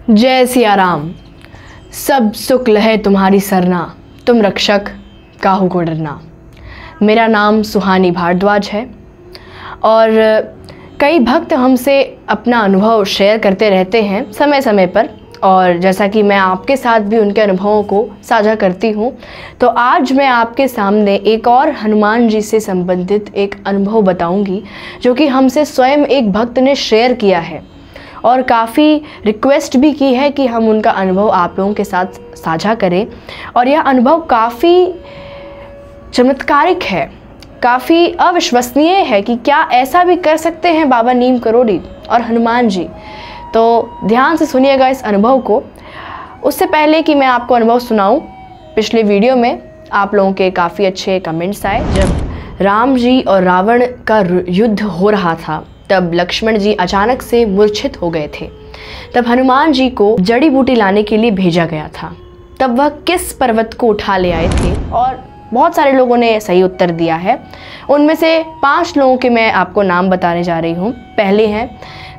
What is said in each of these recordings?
जय सिया राम। सब सुख लहे तुम्हारी सरना, तुम रक्षक काहू को डरना। मेरा नाम सुहानी भारद्वाज है और कई भक्त हमसे अपना अनुभव शेयर करते रहते हैं समय समय पर, और जैसा कि मैं आपके साथ भी उनके अनुभवों को साझा करती हूँ, तो आज मैं आपके सामने एक और हनुमान जी से संबंधित एक अनुभव बताऊँगी जो कि हमसे स्वयं एक भक्त ने शेयर किया है और काफ़ी रिक्वेस्ट भी की है कि हम उनका अनुभव आप लोगों के साथ साझा करें। और यह अनुभव काफ़ी चमत्कारिक है, काफ़ी अविश्वसनीय है कि क्या ऐसा भी कर सकते हैं बाबा नीम करोली और हनुमान जी। तो ध्यान से सुनिएगा इस अनुभव को। उससे पहले कि मैं आपको अनुभव सुनाऊं, पिछले वीडियो में आप लोगों के काफ़ी अच्छे कमेंट्स आए। जब राम जी और रावण का युद्ध हो रहा था तब लक्ष्मण जी अचानक से मूर्छित हो गए थे। तब हनुमान जी को जड़ी बूटी लाने के लिए भेजा गया था। तब वह किस पर्वत को उठा ले आए थे, और बहुत सारे लोगों ने सही उत्तर दिया है। उनमें से 5 लोगों के मैं आपको नाम बताने जा रही हूँ। पहले हैं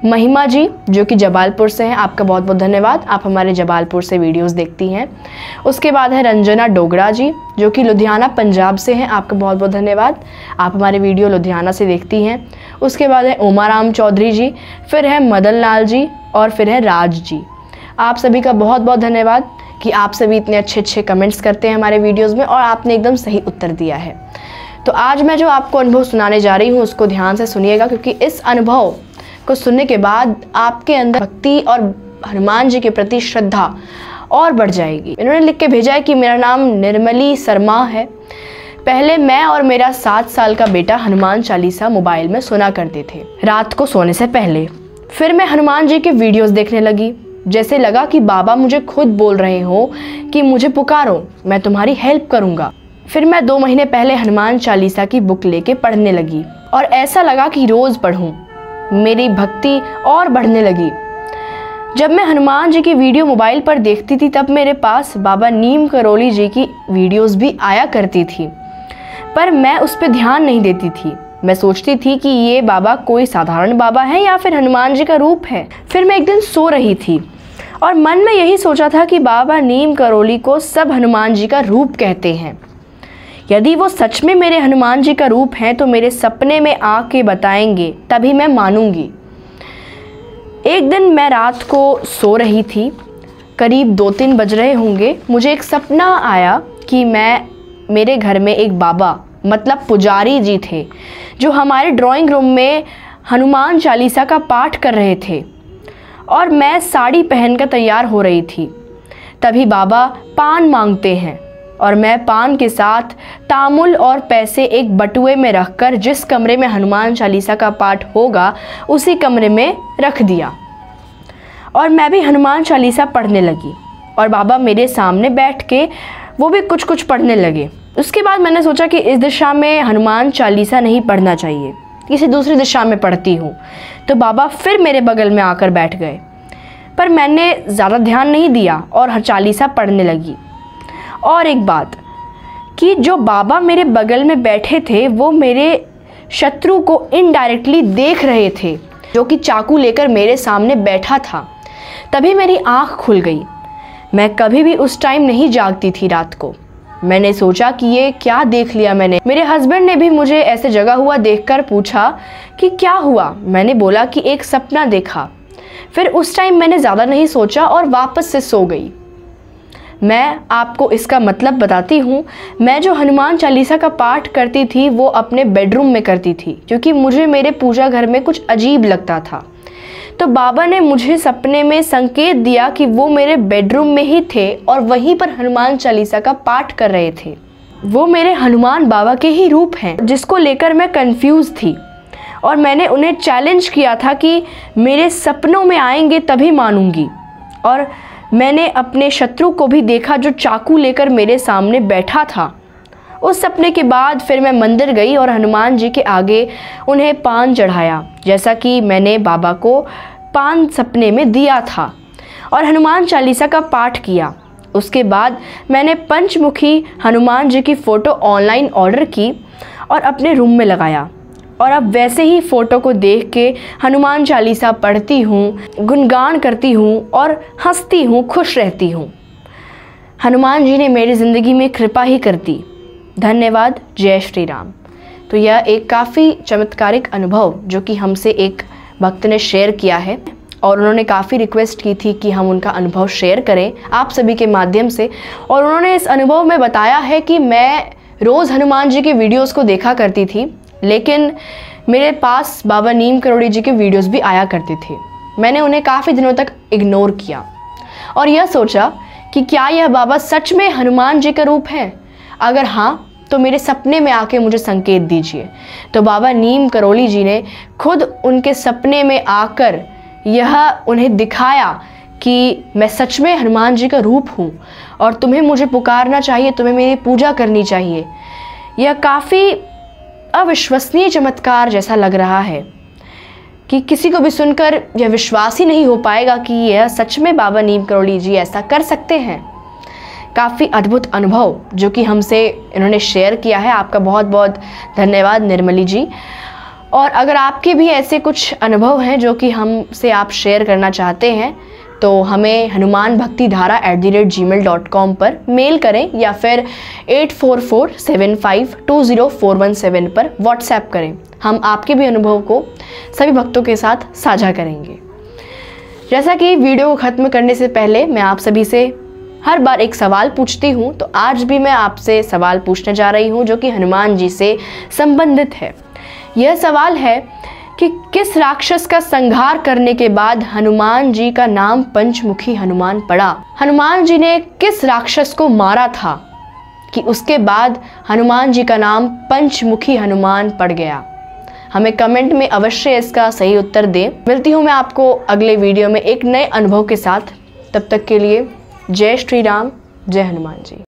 महिमा जी जो कि जबालपुर से हैं, आपका बहुत बहुत धन्यवाद, आप हमारे जबालपुर से वीडियोस देखती हैं। उसके बाद है रंजना डोगरा जी जो कि लुधियाना पंजाब से हैं, आपका बहुत बहुत धन्यवाद, आप हमारे वीडियो लुधियाना से देखती हैं। उसके बाद है उमाराम चौधरी जी, फिर है मदन लाल जी और फिर है राज जी। आप सभी का बहुत बहुत धन्यवाद कि आप सभी इतने अच्छे अच्छे कमेंट्स करते हैं हमारे वीडियोज़ में, और आपने एकदम सही उत्तर दिया है। तो आज मैं जो आपको अनुभव सुनाने जा रही हूँ उसको ध्यान से सुनिएगा, क्योंकि इस अनुभव को सुनने के बाद आपके अंदर भक्ति और हनुमान जी के प्रति श्रद्धा और बढ़ जाएगी। इन्होंने लिख के भेजा है कि मेरा नाम निर्मली शर्मा है। पहले मैं और मेरा 7 साल का बेटा हनुमान चालीसा मोबाइल में सुना करते थे रात को सोने से पहले। फिर मैं हनुमान जी के वीडियोस देखने लगी। जैसे लगा कि बाबा मुझे खुद बोल रहे हो कि मुझे पुकारो, मैं तुम्हारी हेल्प करूँगा। फिर मैं 2 महीने पहले हनुमान चालीसा की बुक लेके पढ़ने लगी और ऐसा लगा कि रोज़ पढ़ूँ। मेरी भक्ति और बढ़ने लगी। जब मैं हनुमान जी की वीडियो मोबाइल पर देखती थी तब मेरे पास बाबा नीम करोली जी की वीडियोस भी आया करती थी, पर मैं उस पर ध्यान नहीं देती थी। मैं सोचती थी कि ये बाबा कोई साधारण बाबा है या फिर हनुमान जी का रूप है। फिर मैं एक दिन सो रही थी और मन में यही सोचा था कि बाबा नीम करोली को सब हनुमान जी का रूप कहते हैं। यदि वो सच में मेरे हनुमान जी का रूप हैं तो मेरे सपने में आके बताएंगे, तभी मैं मानूंगी। एक दिन मैं रात को सो रही थी, करीब 2-3 बज रहे होंगे। मुझे एक सपना आया कि मेरे घर में एक बाबा मतलब पुजारी जी थे जो हमारे ड्राइंग रूम में हनुमान चालीसा का पाठ कर रहे थे, और मैं साड़ी पहनकर तैयार हो रही थी। तभी बाबा पान मांगते हैं और मैं पान के साथ तामुल और पैसे एक बटुए में रखकर जिस कमरे में हनुमान चालीसा का पाठ होगा उसी कमरे में रख दिया, और मैं भी हनुमान चालीसा पढ़ने लगी और बाबा मेरे सामने बैठ के वो भी कुछ कुछ पढ़ने लगे। उसके बाद मैंने सोचा कि इस दिशा में हनुमान चालीसा नहीं पढ़ना चाहिए, किसी दूसरी दिशा में पढ़ती हूँ। तो बाबा फिर मेरे बगल में आकर बैठ गए, पर मैंने ज़्यादा ध्यान नहीं दिया और चालीसा पढ़ने लगी। और एक बात कि जो बाबा मेरे बगल में बैठे थे वो मेरे शत्रु को इनडायरेक्टली देख रहे थे जो कि चाकू लेकर मेरे सामने बैठा था। तभी मेरी आँख खुल गई। मैं कभी भी उस टाइम नहीं जागती थी रात को। मैंने सोचा कि ये क्या देख लिया मैंने। मेरे हस्बैंड ने भी मुझे ऐसे जगा हुआ देखकर पूछा कि क्या हुआ। मैंने बोला कि एक सपना देखा। फिर उस टाइम मैंने ज़्यादा नहीं सोचा और वापस से सो गई। मैं आपको इसका मतलब बताती हूँ। मैं जो हनुमान चालीसा का पाठ करती थी वो अपने बेडरूम में करती थी, क्योंकि मुझे मेरे पूजा घर में कुछ अजीब लगता था। तो बाबा ने मुझे सपने में संकेत दिया कि वो मेरे बेडरूम में ही थे और वहीं पर हनुमान चालीसा का पाठ कर रहे थे। वो मेरे हनुमान बाबा के ही रूप हैं, जिसको लेकर मैं कंफ्यूज थी, और मैंने उन्हें चैलेंज किया था कि मेरे सपनों में आएंगे तभी मानूंगी। और मैंने अपने शत्रु को भी देखा जो चाकू लेकर मेरे सामने बैठा था। उस सपने के बाद फिर मैं मंदिर गई और हनुमान जी के आगे उन्हें पान चढ़ाया, जैसा कि मैंने बाबा को पान सपने में दिया था, और हनुमान चालीसा का पाठ किया। उसके बाद मैंने पंचमुखी हनुमान जी की फ़ोटो ऑनलाइन ऑर्डर की और अपने रूम में लगाया। और अब वैसे ही फ़ोटो को देख के हनुमान चालीसा पढ़ती हूँ, गुणगान करती हूँ और हंसती हूँ, खुश रहती हूँ। हनुमान जी ने मेरी ज़िंदगी में कृपा ही कर दी। धन्यवाद। जय श्री राम। तो यह एक काफ़ी चमत्कारिक अनुभव जो कि हमसे एक भक्त ने शेयर किया है और उन्होंने काफ़ी रिक्वेस्ट की थी कि हम उनका अनुभव शेयर करें आप सभी के माध्यम से। और उन्होंने इस अनुभव में बताया है कि मैं रोज़ हनुमान जी के वीडियोस को देखा करती थी, लेकिन मेरे पास बाबा नीम करोड़ी जी के वीडियोस भी आया करते थे। मैंने उन्हें काफ़ी दिनों तक इग्नोर किया और यह सोचा कि क्या यह बाबा सच में हनुमान जी का रूप है। अगर हाँ तो मेरे सपने में आके मुझे संकेत दीजिए। तो बाबा नीम करोली जी ने खुद उनके सपने में आकर यह उन्हें दिखाया कि मैं सच में हनुमान जी का रूप हूँ और तुम्हें मुझे पुकारना चाहिए, तुम्हें मेरी पूजा करनी चाहिए। यह काफ़ी अविश्वसनीय चमत्कार जैसा लग रहा है कि किसी को भी सुनकर यह विश्वास ही नहीं हो पाएगा कि यह सच में बाबा नीम करोली जी ऐसा कर सकते हैं। काफ़ी अद्भुत अनुभव जो कि हमसे इन्होंने शेयर किया है। आपका बहुत बहुत धन्यवाद निर्मली जी। और अगर आपके भी ऐसे कुछ अनुभव हैं जो कि हमसे आप शेयर करना चाहते हैं तो हमें hanumanbhaktiDhara@gmail.com पर मेल करें या फिर 8447520417 पर व्हाट्सएप करें। हम आपके भी अनुभव को सभी भक्तों के साथ साझा करेंगे। जैसा कि वीडियो को ख़त्म करने से पहले मैं आप सभी से हर बार एक सवाल पूछती हूँ, तो आज भी मैं आपसे सवाल पूछने जा रही हूँ जो कि हनुमान जी से संबंधित है। यह सवाल है कि किस राक्षस का संहार करने के बाद हनुमान जी का नाम पंचमुखी हनुमान पड़ा। हनुमान जी ने किस राक्षस को मारा था कि उसके बाद हनुमान जी का नाम पंचमुखी हनुमान पड़ गया। हमें कमेंट में अवश्य इसका सही उत्तर दें। मिलती हूँ मैं आपको अगले वीडियो में एक नए अनुभव के साथ। तब तक के लिए जय श्री राम, जय हनुमान जी।